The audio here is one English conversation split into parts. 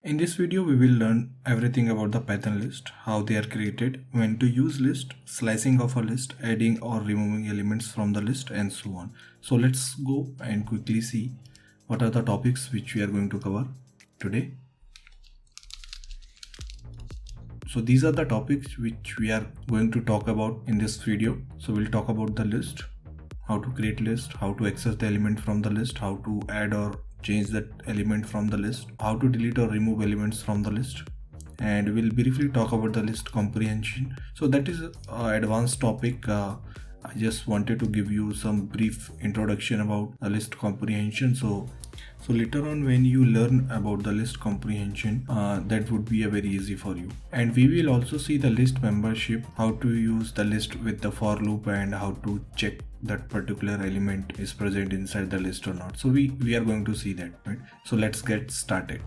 In this video, we will learn everything about the Python list, how they are created, when to use list, slicing of a list, adding or removing elements from the list, and so on. So let's go and quickly see what are the topics which we are going to cover today. So these are the topics which we are going to talk about in this video. So we'll talk about the list, how to create list, how to access the element from the list, how to add or change that element from the list, how to delete or remove elements from the list, and we'll briefly talk about the list comprehension. So that is an advanced topic. I just wanted to give you some brief introduction about the list comprehension. So later on when you learn about the list comprehension, that would be a very easy for you. And we will also see the list membership, how to use the list with the for loop, and how to check that particular element is present inside the list or not. So we are going to see that, right? So let's get started.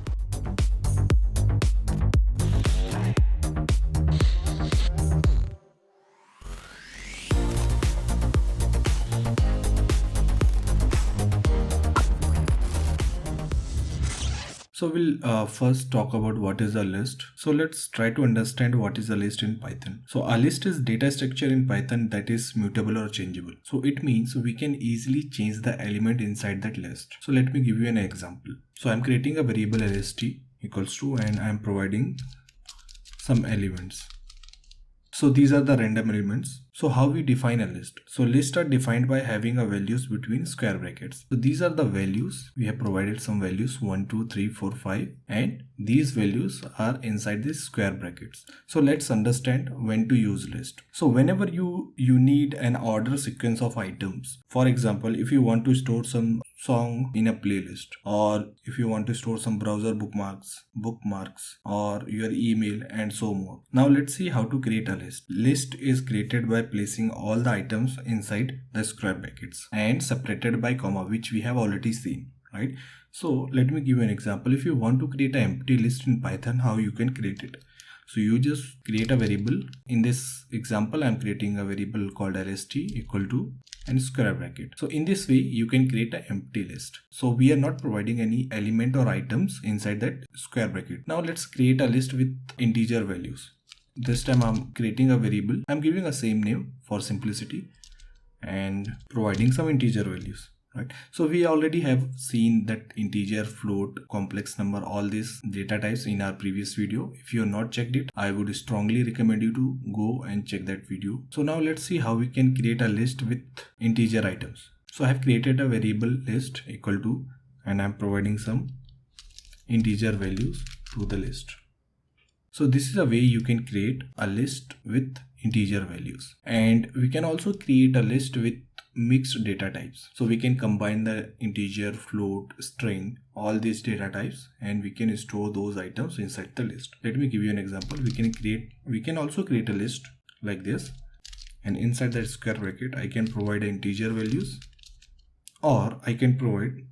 So we'll first talk about what is a list. So let's try to understand what is a list in Python. So a list is data structure in Python that is mutable or changeable. So it means we can easily change the element inside that list. So let me give you an example. So I'm creating a variable lst equals to, and I'm providing some elements. So these are the random elements. So how we define a list? So lists are defined by having a values between square brackets. So these are the values. We have provided some values 1, 2, 3, 4, 5, and these values are inside these square brackets. So let's understand when to use list. So whenever you need an order sequence of items, for example, if you want to store some song in a playlist, or if you want to store some browser bookmarks, or your email and so more. Now let's see how to create a list. List is created by placing all the items inside the square brackets and separated by comma, which we have already seen, right? So let me give you an example. If you want to create an empty list in Python, how you can create it? So you just create a variable. In this example, I'm creating a variable called lst equal to and square bracket. So in this way, you can create an empty list. So we are not providing any element or items inside that square bracket. Now let's create a list with integer values. This time I'm creating a variable. I'm giving a same name for simplicity and providing some integer values. Right. So we already have seen that integer, float, complex number, all these data types in our previous video. If you have not checked it, I would strongly recommend you to go and check that video. So now let's see how we can create a list with integer items. So I have created a variable list equal to, and I'm providing some integer values to the list. So this is a way you can create a list with integer values. And we can also create a list with mixed data types. So we can combine the integer, float, string, all these data types, and we can store those items inside the list. Let me give you an example. We can also create a list like this, and inside that square bracket I can provide integer values, or I can provide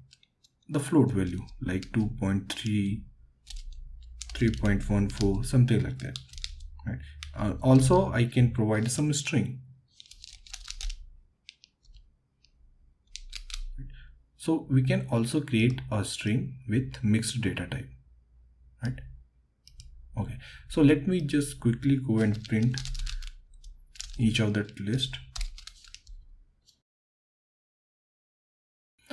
the float value like 2.3, 3.14, something like that, right? Also I can provide some string. So we can also create a string with mixed data type, right? Okay, so let me just quickly go and print each of that list.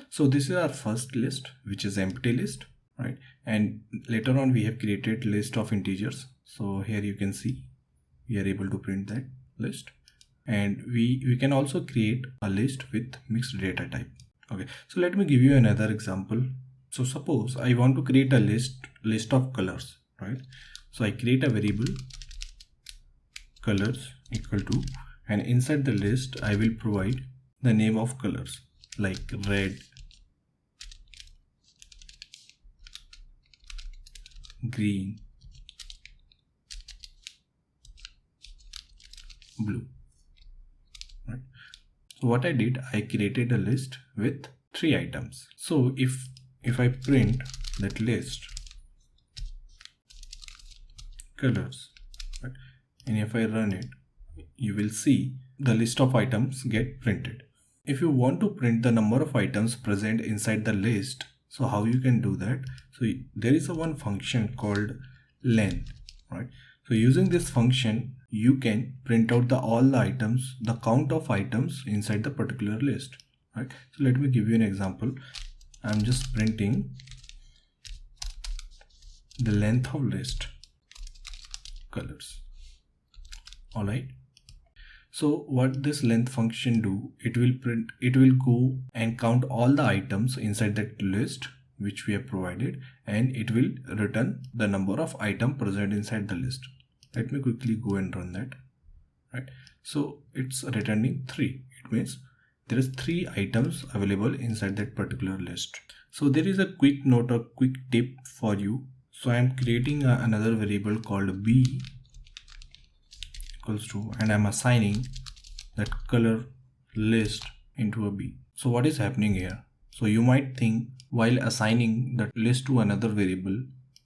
So this is our first list, which is empty list, right? And later on we have created list of integers. So here you can see we are able to print that list, and we can also create a list with mixed data type. Okay, so let me give you another example. So suppose I want to create a list of colors, right? So I create a variable colors equal to, and inside the list I will provide the name of colors like red, green, blue, right? So what I did, I created a list with 3 items. So if I print that list colors, right, and if I run it, you will see the list of items get printed. If you want to print the number of items present inside the list, So how you can do that? So there is a one function called len, right? So using this function, you can print out all the items, the count of items inside the particular list, right? So let me give you an example. I'm just printing the length of list colors. All right. So what this length function do, it will go and count all the items inside that list which we have provided, and it will return the number of items present inside the list. Let me quickly go and run that, right? So it's returning 3. It means there is 3 items available inside that particular list. So there is a quick note or quick tip for you. So I am creating another variable called b equals to, and I'm assigning that color list into a b. So what is happening here? So you might think while assigning that list to another variable,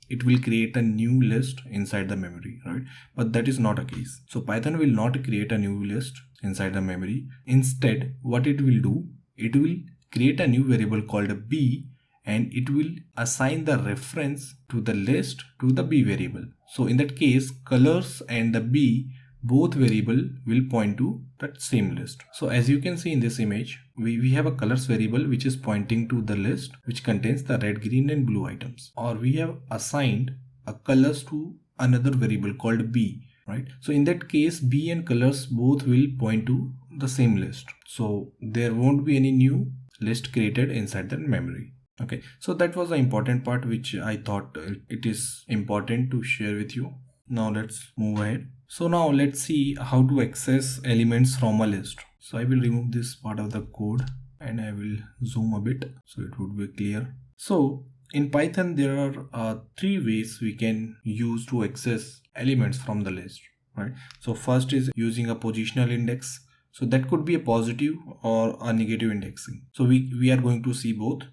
it will create a new list inside the memory, right? But that is not a case. So Python will not create a new list inside the memory. Instead, what it will do, it will create a new variable called b, and it will assign the reference to the list to the b variable. So in that case, colors and the b, both variable will point to that same list. So as you can see in this image, we have a colors variable which is pointing to the list which contains the red, green and blue items, or we have assigned a colors to another variable called b, right? So in that case, b and colors both will point to the same list. So there won't be any new list created inside the memory. Okay, so that was the important part which I thought it is important to share with you. Now let's move ahead. So now let's see how to access elements from a list. So I will remove this part of the code and I will zoom a bit so it would be clear. So in Python, there are 3 ways we can use to access elements from the list, right? So first is using a positional index. So that could be a positive or a negative indexing. So we are going to see both.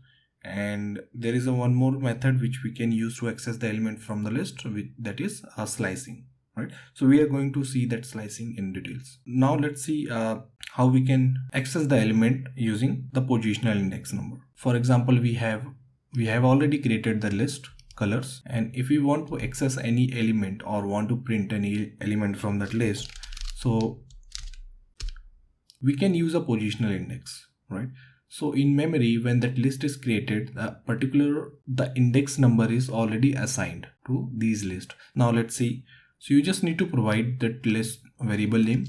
And there is one more method which we can use to access the element from the list, that is slicing, right? So we are going to see that slicing in details. Now let's see how we can access the element using the positional index number. For example, we have already created the list colors, and if we want to access any element or want to print any element from that list, so we can use a positional index, right? So in memory, when that list is created, the index number is already assigned to these lists. Now let's see. So you just need to provide that list variable name,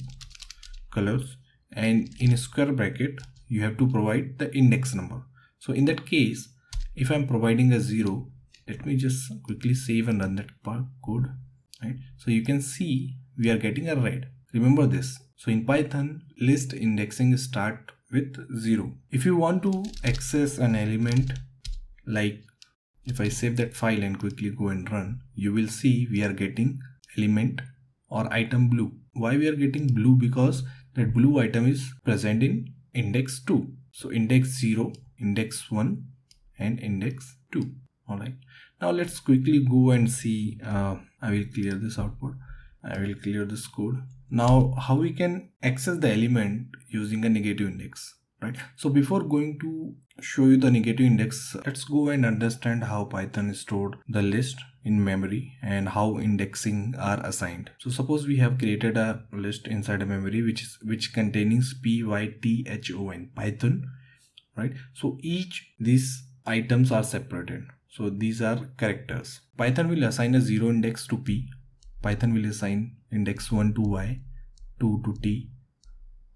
colors, and in a square bracket, you have to provide the index number. So in that case, if I'm providing a 0, let me just quickly save and run that code, right? So you can see we are getting a red. Remember this. So in Python, list indexing start with 0. If you want to access an element, like if I save that file and quickly go and run, you will see we are getting element or item blue. Why we are getting blue? Because that blue item is present in index 2. So index 0, index 1 and index 2. Alright. Now let's quickly go and see. I will clear this output. I will clear this code. Now how we can access the element using a negative index, right? So before going to show you the negative index, let's go and understand how Python stored the list in memory and how indexing are assigned. So suppose we have created a list inside a memory which contains python Python, right? So each these items are separated. So these are characters. Python will assign a 0 index to p. Python will assign index 1 to y, 2 to t,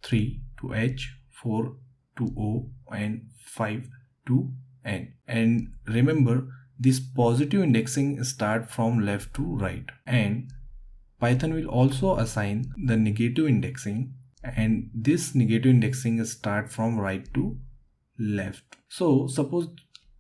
3 to h, 4 to o, and 5 to n. And remember, this positive indexing start from left to right. And Python will also assign the negative indexing, and this negative indexing start from right to left. So suppose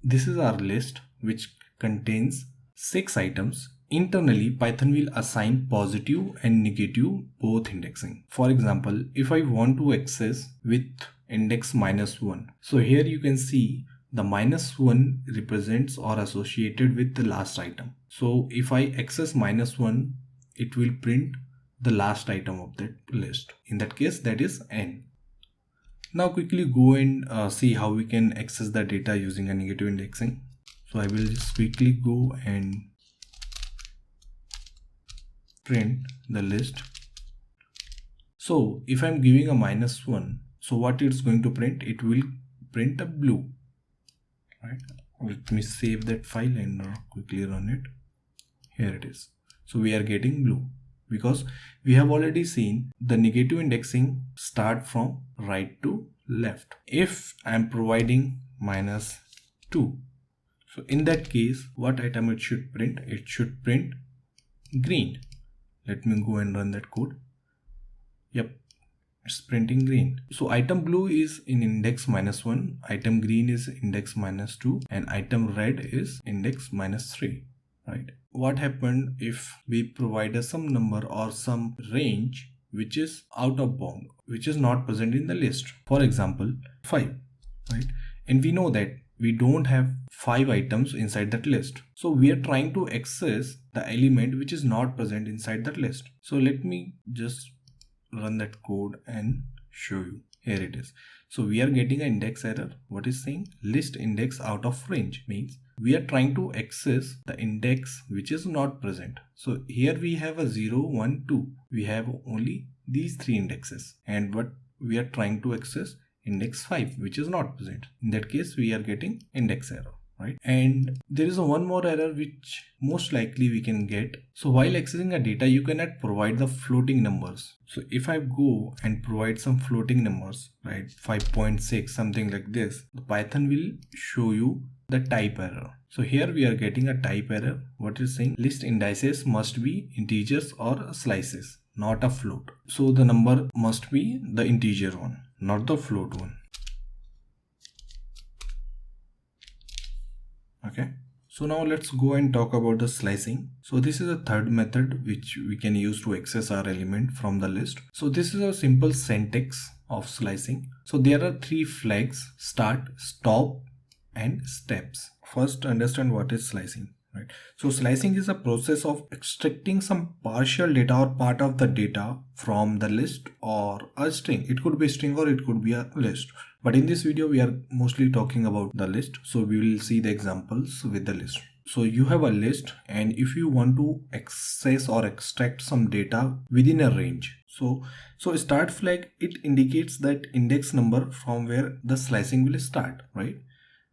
this is our list which contains 6 items. Internally, Python will assign positive and negative both indexing. For example, if I want to access with index -1, so here you can see the -1 represents or associated with the last item. So if I access -1, it will print the last item of that list. In that case, that is n. Now quickly go and see how we can access the data using a negative indexing. So I will just quickly go and print the list. So if I'm giving a -1, so what it's going to print? It will print a blue, right? Let me save that file and quickly run it. Here it is. So we are getting blue because we have already seen the negative indexing start from right to left. If I'm providing -2, so in that case, what item it should print? It should print green. Let me go and run that code. Yep, it's printing green. So item blue is in index -1, item green is index -2, and item red is index -3, right? What happened if we provide some number or some range which is out of bound, which is not present in the list? For example, 5, right? And we know that we don't have 5 items inside that list. So we are trying to access the element which is not present inside that list. So let me just run that code and show you. Here it is. So we are getting an index error. What is saying? List index out of range means we are trying to access the index which is not present. So here we have a 0, 1, 2. We have only these 3 indexes, and what we are trying to access index 5 which is not present. In that case we are getting index error, right? And there is one more error which most likely we can get. So while accessing a data, you cannot provide the floating numbers. So if I go and provide some floating numbers, right, 5.6, something like this, the Python will show you the type error. So here we are getting a type error. What is saying? List indices must be integers or slices, not a float. So the number must be the integer one, not the float one. Okay, so now let's go and talk about the slicing. So this is a third method which we can use to access our element from the list. So this is a simple syntax of slicing. So there are 3 flags: start, stop, and steps. First, understand what is slicing, right? So slicing is a process of extracting some partial data or part of the data from the list or a string. It could be a string or it could be a list. But in this video, we are mostly talking about the list. So we will see the examples with the list. So you have a list, and if you want to access or extract some data within a range. So start flag, it indicates that index number from where the slicing will start, right?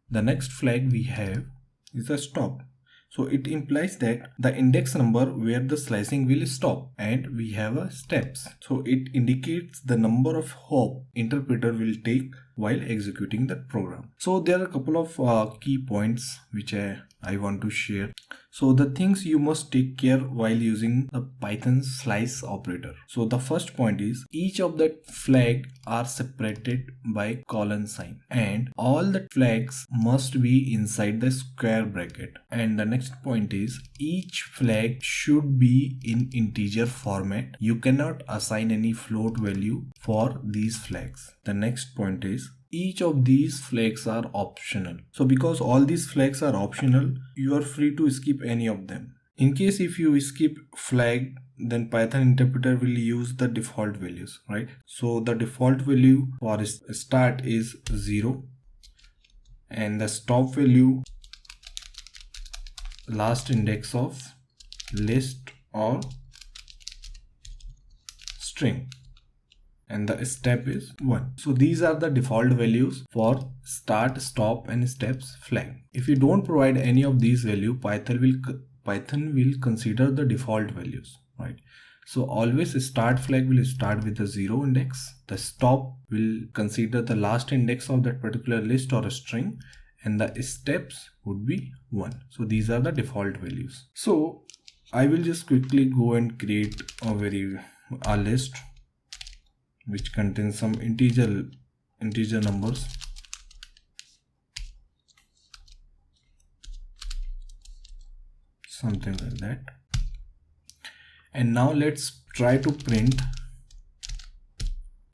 The next flag we have is a stop. So it implies that the index number where the slicing will stop, and we have a steps. So it indicates the number of hop interpreter will take while executing that program. So there are a couple of key points which I want to share. So the things you must take care while using the Python slice operator. So the first point is each of the flag are separated by colon sign, and all the flags must be inside the square bracket. And the next point is each flag should be in integer format. You cannot assign any float value for these flags. The next point is each of these flags are optional. So because all these flags are optional, you are free to skip any of them. In case if you skip flag, then Python interpreter will use the default values, right? So the default value for start is 0, and the stop value last index of list or string, and the step is 1. So these are the default values for start, stop, and steps flag. If you don't provide any of these value, Python will consider the default values, right? So always start flag will start with the 0 index. The stop will consider the last index of that particular list or a string, and the steps would be 1. So these are the default values. So I will just quickly go and create a list which contains some integer numbers. Something like that. And now let's try to print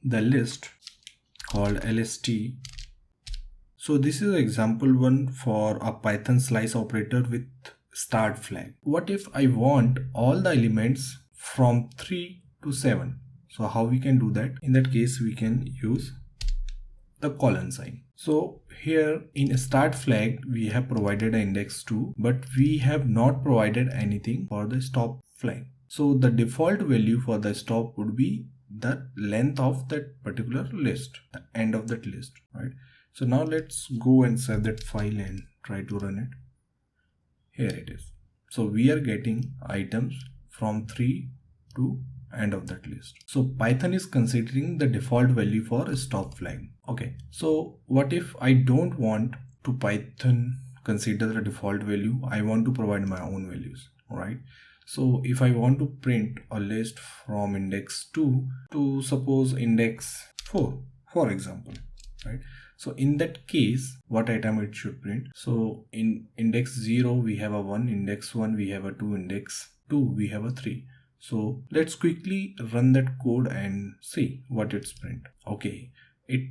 the list called lst. So this is example 1 for a Python slice operator with start flag. What if I want all the elements from 3 to 7? So how we can do that? In that case, we can use the colon sign. So here in start flag, we have provided an index 2, but we have not provided anything for the stop flag. So the default value for the stop would be the length of that particular list, the end of that list, right? So now let's go and save that file and try to run it. Here it is. So we are getting items from 3 to end of that list. So Python is considering the default value for a stop flag. Okay, so what if I don't want to Python consider the default value? I want to provide my own values, right? So if I want to print a list from index 2 to suppose index 4, for example, right? So in that case, what item it should print? So in index 0, we have a 1, index 1, we have a 2, index 2, we have a 3. So let's quickly run that code and see what it's print. Okay, it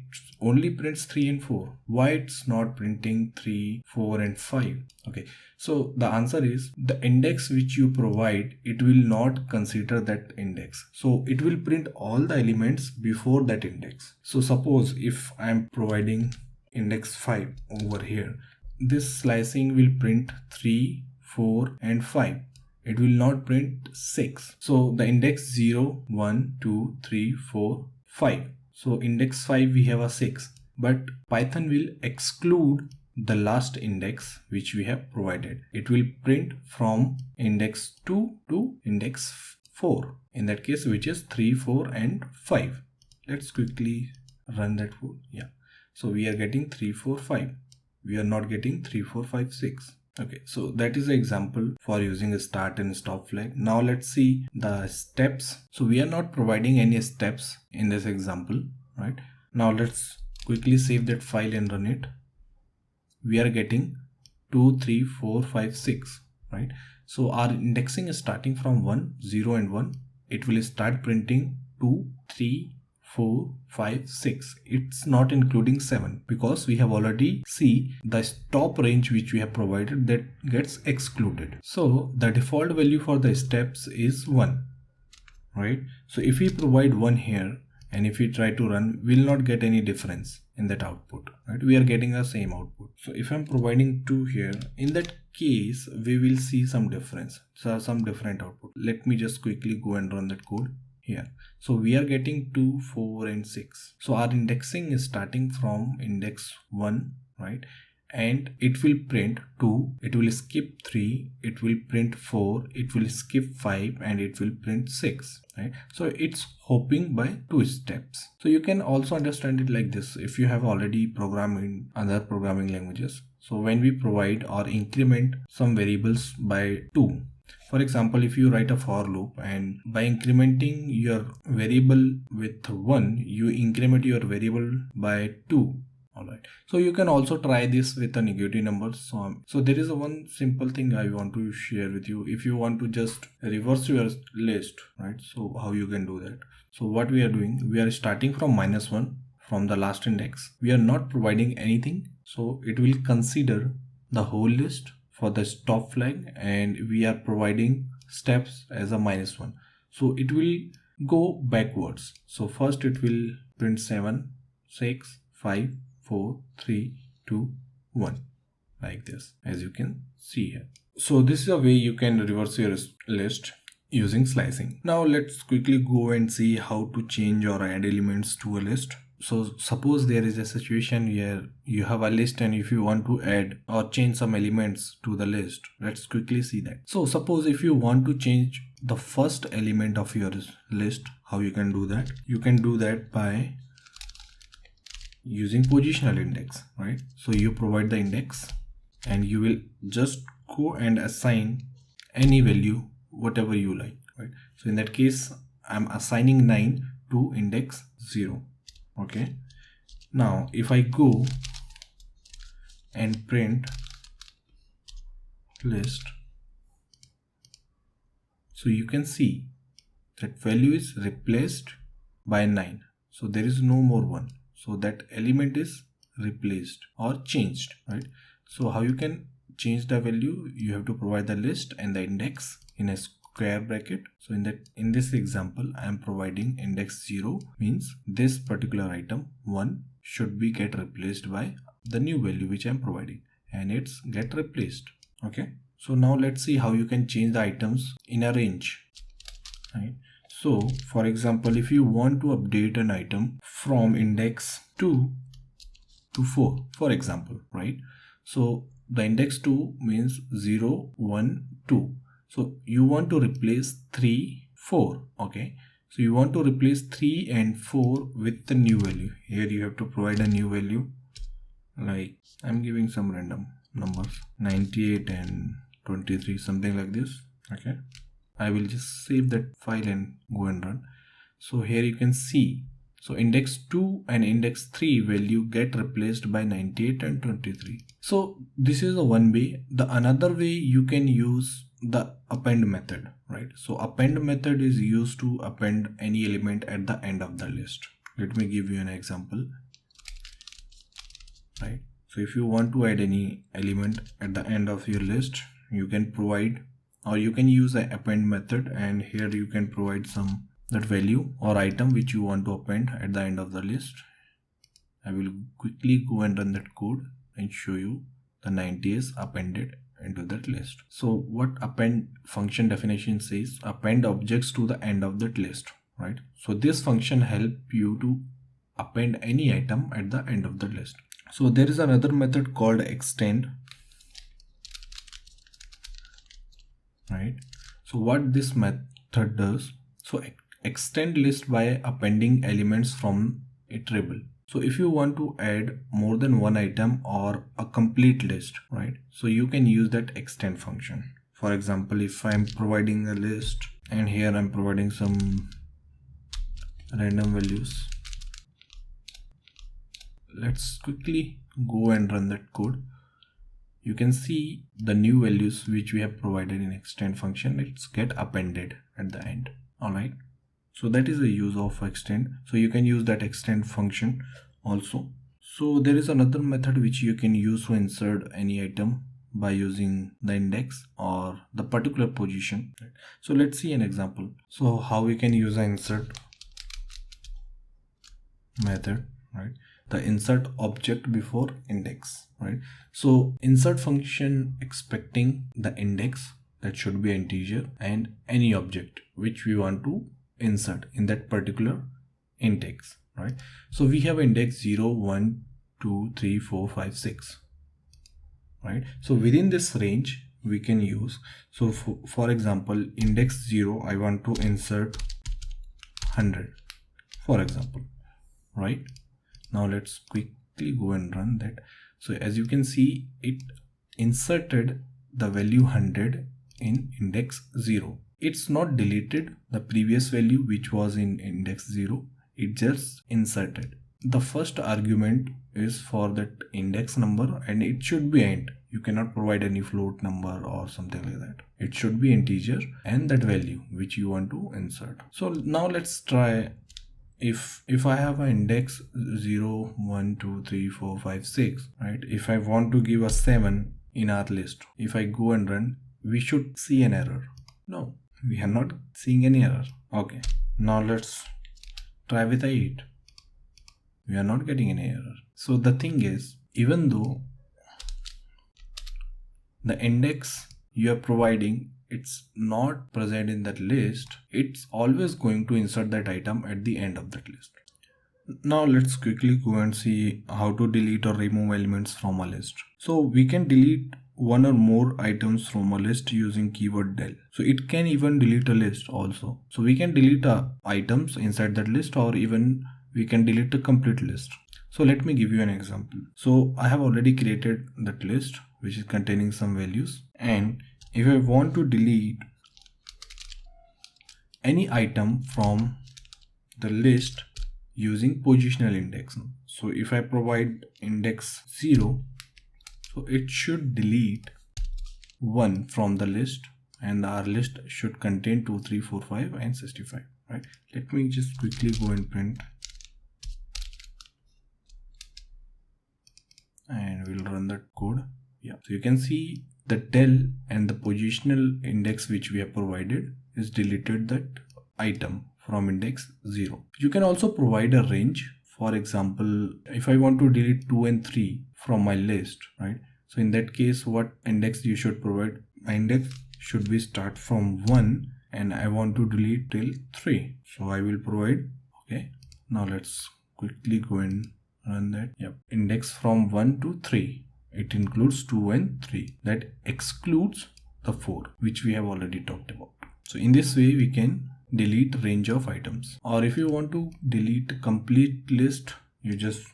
only prints 3 and 4. Why it's not printing 3, 4 and 5? Okay, so the answer is the index which you provide, it will not consider that index. So it will print all the elements before that index. So suppose if I'm providing index 5 over here, this slicing will print 3, 4 and 5. It will not print 6. So the index 0, 1, 2, 3, 4, 5. So index 5 we have a 6, but Python will exclude the last index which we have provided. It will print from index 2 to index 4, in that case, which is 3, 4 and 5. Let's quickly run that code. Yeah, so we are getting 3, 4, 5. We are not getting 3, 4, 5, 6. Okay, so that is an example for using a start and stop flag. Now let's see the steps. So we are not providing any steps in this example, right? Now let's quickly save that file and run it. We are getting 2, 3, 4, 5, 6, right? So our indexing is starting from 1, 0 and 1. It will start printing 2, 3, 4, 5, 6. It's not including 7 because we have already see the stop range which we have provided that gets excluded. So the default value for the steps is 1, right? So if we provide 1 here and if we try to run, we'll not get any difference in that output, right? We are getting the same output. So if I'm providing 2 here, in that case, we will see some difference, so some different output. Let me just quickly go and run that code here. So we are getting 2, 4 and 6. So our indexing is starting from index 1, right? And it will print 2, it will skip 3, it will print 4, it will skip 5 and it will print 6, right? So it's hopping by 2 steps. So you can also understand it like this if you have already programmed in other programming languages. So when we provide or increment some variables by 2, for example, if you write a for loop and by incrementing your variable with 1, you increment your variable by 2. Alright, so you can also try this with a negative number. So there is a one simple thing I want to share with you. If you want to just reverse your list, right? So how you can do that? So what we are doing, we are starting from -1 from the last index. We are not providing anything. So it will consider the whole list for the stop flag and we are providing steps as a -1. So it will go backwards. So first it will print 7, 6, 5, 4, 3, 2, 1, like this, as you can see here. So this is a way you can reverse your list using slicing. Now let's quickly go and see how to change or add elements to a list. So suppose there is a situation where you have a list and if you want to add or change some elements to the list, let's quickly see that. So suppose if you want to change the first element of your list, how you can do that? You can do that by using positional index, right? So you provide the index and you will just go and assign any value, whatever you like, right? So in that case, I'm assigning 9 to index 0. Okay. Now if I go and print list, so you can see that value is replaced by 9. So there is no more 1. So that element is replaced or changed, right? So how you can change the value? You have to provide the list and the index in a square bracket. So in this example, I am providing index 0 means this particular item 1 should be get replaced by the new value which I'm providing, and it's get replaced. Okay, so now let's see how you can change the items in a range, right? So for example, if you want to update an item from index 2 to 4, for example, right? So the index 2 means 0, 1, 2. So you want to replace 3, 4. Okay, so you want to replace 3 and 4 with the new value. Here you have to provide a new value, like I'm giving some random numbers, 98 and 23, something like this. Okay, I will just save that file and go and run. So here you can see, so index 2 and index 3 value get replaced by 98 and 23. So this is the one way. The another way, you can use the append method, right? So append method is used to append any element at the end of the list. Let me give you an example, right? So if you want to add any element at the end of your list, you can provide, or you can use the append method, and here you can provide some that value or item which you want to append at the end of the list. I will quickly go and run that code and show you the 90 is appended into that list. So what append function definition says, append objects to the end of that list, right? So this function help you to append any item at the end of the list. So there is another method called extend, right? So what this method does, so extend list by appending elements from a table. So if you want to add more than one item or a complete list, right? So you can use that extend function. For example, if I'm providing a list and here I'm providing some random values, let's quickly go and run that code. You can see the new values which we have provided in extend function, it's get appended at the end. All right, so that is the use of extend. So you can use that extend function also. So there is another method which you can use to insert any item by using the index or the particular position. So let's see an example. So how we can use an insert method, right? The insert object before index, right? So insert function expecting the index, that should be an integer, and any object which we want to insert in that particular index, right? So we have index 0, 1, 2, 3, 4, 5, 6, right? So within this range we can use, so for example, index 0, I want to insert 100, for example, right? Now let's quickly go and run that. So as you can see, it inserted the value 100 in index 0. It's not deleted the previous value which was in index 0. It just inserted. The first argument is for that index number and it should be int. You cannot provide any float number or something like that. It should be integer and that value which you want to insert. So now let's try. If I have an index 0, 1, 2, 3, 4, 5, 6, right? If I want to give a 7 in our list, if I go and run, we should see an error. No, we are not seeing any error. Okay, now let's try with 8. We are not getting any error. So the thing is, even though the index you are providing, it's not present in that list, it's always going to insert that item at the end of that list. Now let's quickly go and see how to delete or remove elements from a list. So we can delete one or more items from a list using keyword del. So it can even delete a list also. So we can delete items inside that list, or even we can delete a complete list. So let me give you an example. So I have already created that list which is containing some values, and if I want to delete any item from the list using positional index, so if I provide index 0, so it should delete 1 from the list, and our list should contain 2, 3, 4, 5 and 65, right? Let me just quickly go and print, and we'll run that code. Yeah, so you can see the del and the positional index which we have provided is deleted that item from index 0. You can also provide a range For example, if I want to delete 2 and 3 from my list, right? So in that case, what index you should provide? My index should be start from 1 and I want to delete till 3. So I will provide, okay. Now let's quickly go and run that. Yep. Index from 1 to 3. It includes 2 and 3. That excludes the 4, which we have already talked about. So in this way, we can delete range of items. Or if you want to delete complete list, you just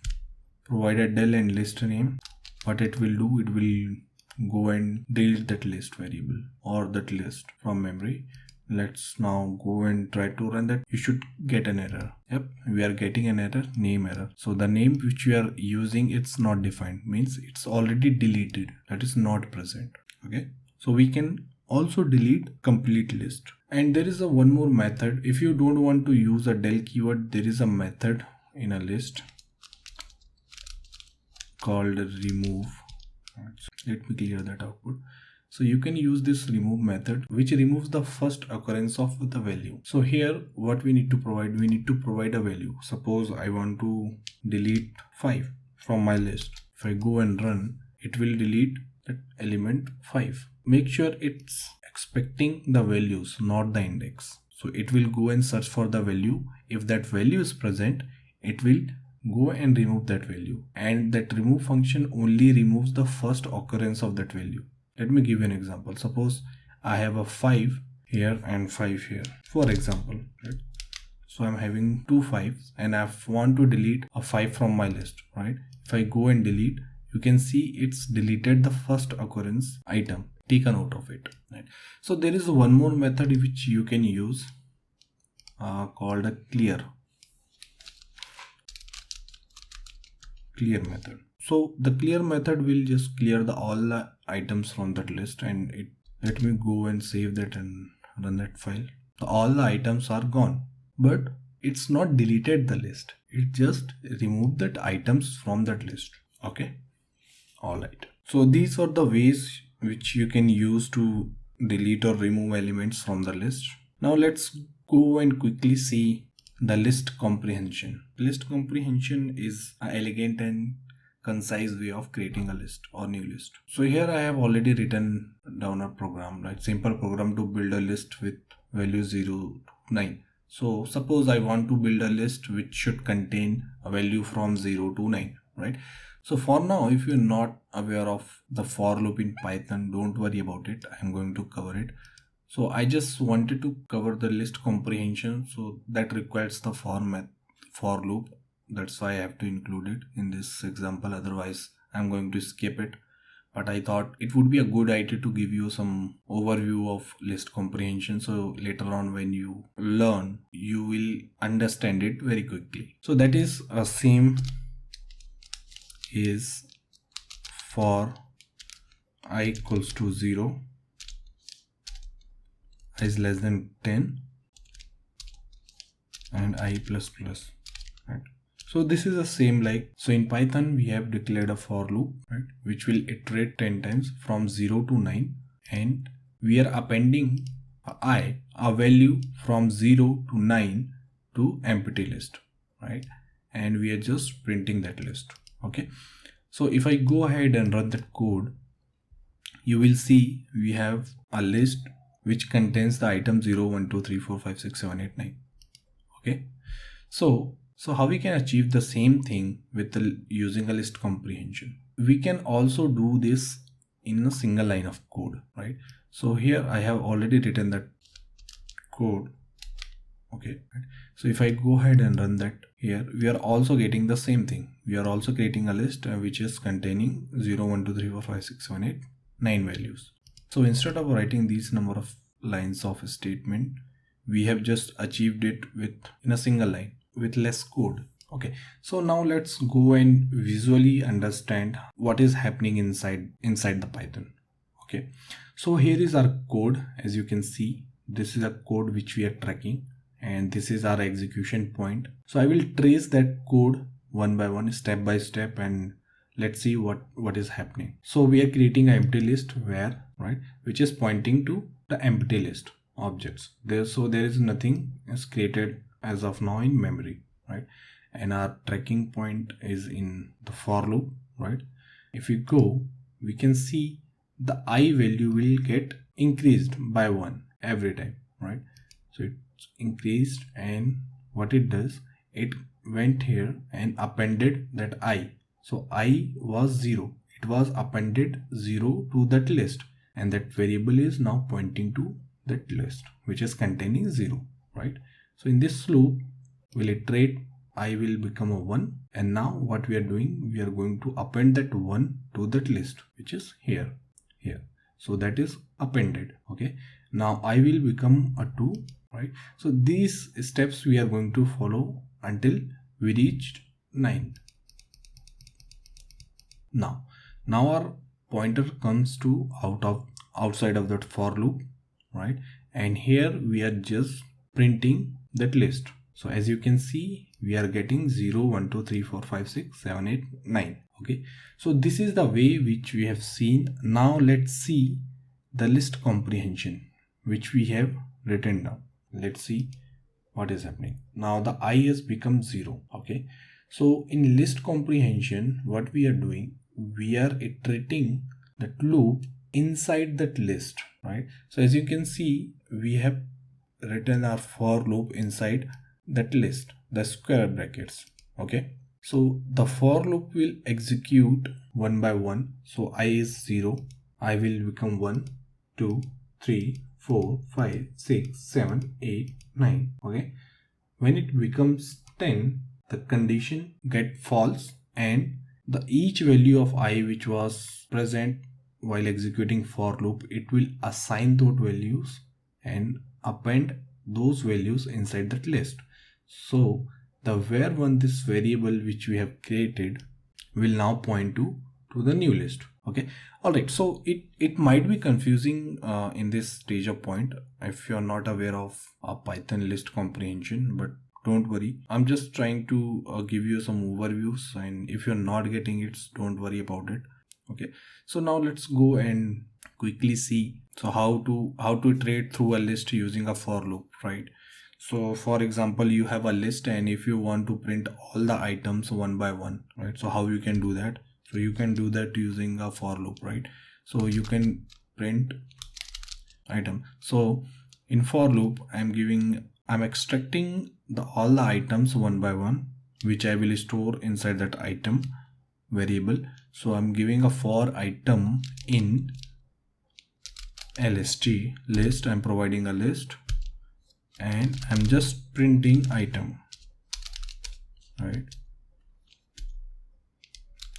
provide a del and list name. What it will do, it will go and delete that list variable or that list from memory. Let's now go and try to run that. You should get an error. Yep, we are getting an error, name error. So the name which we are using, it's not defined, means it's already deleted, that is not present. Okay, so we can also delete complete list. And there is a one more method. If you don't want to use a del keyword, there is a method in a list called remove. Let me clear that output. So you can use this remove method, which removes the first occurrence of the value. So here what we need to provide, we need to provide a value. Suppose I want to delete 5 from my list. If I go and run, it will delete that element 5. Make sure it's expecting the values, not the index. So it will go and search for the value. If that value is present, it will go and remove that value, and that remove function only removes the first occurrence of that value. Let me give you an example. Suppose I have a 5 here and 5 here, for example, right? So I'm having 2 5s and I want to delete a 5 from my list, right? If I go and delete, you can see it's deleted the first occurrence item. Take a note of it, right? So there is one more method which you can use called a clear method. So the clear method will just clear all the items from that list, and let me go and save that and run that file. So all the items are gone, but it's not deleted the list. It just removed that items from that list. Okay. All right. So these are the ways which you can use to delete or remove elements from the list. Now let's go and quickly see the list comprehension. List comprehension is an elegant and concise way of creating a list or new list. So here I have already written down a program, right? Simple program to build a list with value 0 to 9. So suppose I want to build a list which should contain a value from 0 to 9, right? So for now, if you're not aware of the for loop in Python, don't worry about it. I'm going to cover it. So I just wanted to cover the list comprehension. So that requires the for loop. That's why I have to include it in this example. Otherwise, I'm going to skip it. But I thought it would be a good idea to give you some overview of list comprehension. So later on when you learn, you will understand it very quickly. So that is same is for I equals to 0, I is less than 10, and I plus plus, right? So this is the same like, so in Python we have declared a for loop, right, which will iterate 10 times from 0 to 9, and we are appending a value from 0 to 9 to empty list, right? And we are just printing that list. Okay, so if I go ahead and run that code, you will see we have a list which contains the item 0, 1, 2, 3, 4, 5, 6, 7, 8, 9. Okay, so how we can achieve the same thing with using a list comprehension? We can also do this in a single line of code, right? So here I have already written that code. Okay, so if I go ahead and run that, here we are also getting the same thing. We are also creating a list which is containing 0, 1, 2, 3, 4, 5, 6, 7, 8, 9 values. So instead of writing these number of lines of a statement, we have just achieved it in a single line with less code. Okay, so now let's go and visually understand what is happening inside the Python. Okay, so here is our code. As you can see, this is a code which we are tracking, and this is our execution point. So I will trace that code one by one, step by step, and let's see what is happening. So we are creating an empty list where, right, which is pointing to the empty list objects there. So there is nothing is created as of now in memory, right? and our tracking point is in the for loop, right? If we go, we can see the I value will get increased by 1 every time, right? So it's increased, and what it does, it went here and appended that I. So I was 0, it was appended 0 to that list, and that variable is now pointing to that list which is containing 0, right? So in this loop we'll iterate, I will become a 1, and now what we are doing, we are going to append that 1 to that list which is here. So that is appended. Okay, now I will become a 2, right? So these steps we are going to follow until we reached 9. Now our pointer comes to outside of that for loop, right? And here we are just printing that list. So as you can see, we are getting 0, 1, 2, 3, 4, 5, 6, 7, 8, 9. Okay, so this is the way which we have seen. Now let's see the list comprehension which we have written down. Let's see what is happening. Now the I has become 0. Okay, so in list comprehension, what we are doing, we are iterating that loop inside that list, right? So as you can see, we have written our for loop inside that list, the square brackets. Okay, so the for loop will execute one by one. So I is 0, I will become 1, 2, 3, 4, 5, 6, 7, 8, 9. Okay, when it becomes 10, the condition get false, and the each value of I which was present while executing for loop, it will assign those values and append those values inside that list. So the var1, this variable which we have created, will now point to the new list. Okay, all right. So it might be confusing in this stage of point if you are not aware of Python list comprehension, but don't worry, I'm just trying to give you some overviews, and if you're not getting it, don't worry about it. Okay, so now let's go and quickly see how to iterate through a list using a for loop, right? So for example, you have a list, and if you want to print all the items one by one, right? So how you can do that? So you can do that using a for loop, right? So you can print item. So in for loop, I'm extracting all the items one by one, which I will store inside that item variable. So I'm giving a for item in lst list. I'm providing a list, and I'm just printing item, right?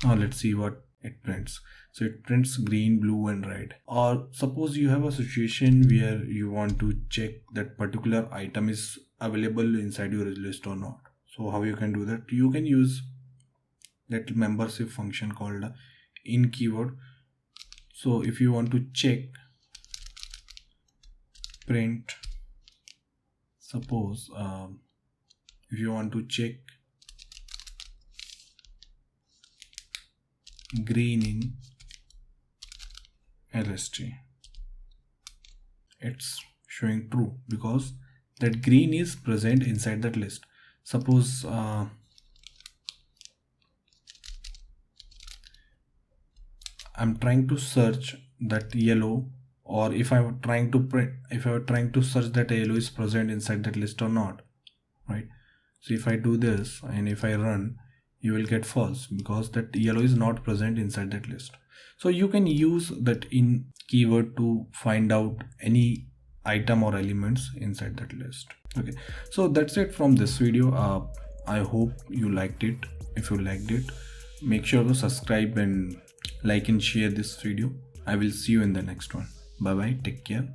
Now let's see what it prints. So it prints green, blue, and red. Or suppose you have a situation where you want to check that particular item is available inside your list or not. So how you can do that? You can use that membership function called in keyword. So if you want to check print, suppose if you want to check green in LST, it's showing true because that green is present inside that list. Suppose I'm trying to search that yellow, or if I were trying to search that yellow is present inside that list or not, right? So if I do this and if I run, you will get false because that yellow is not present inside that list. So you can use that in keyword to find out any item or elements inside that list. Okay, so that's it from this video. I hope you liked it. If you liked it, make sure to subscribe and like and share this video. I will see you in the next one. Bye bye, take care.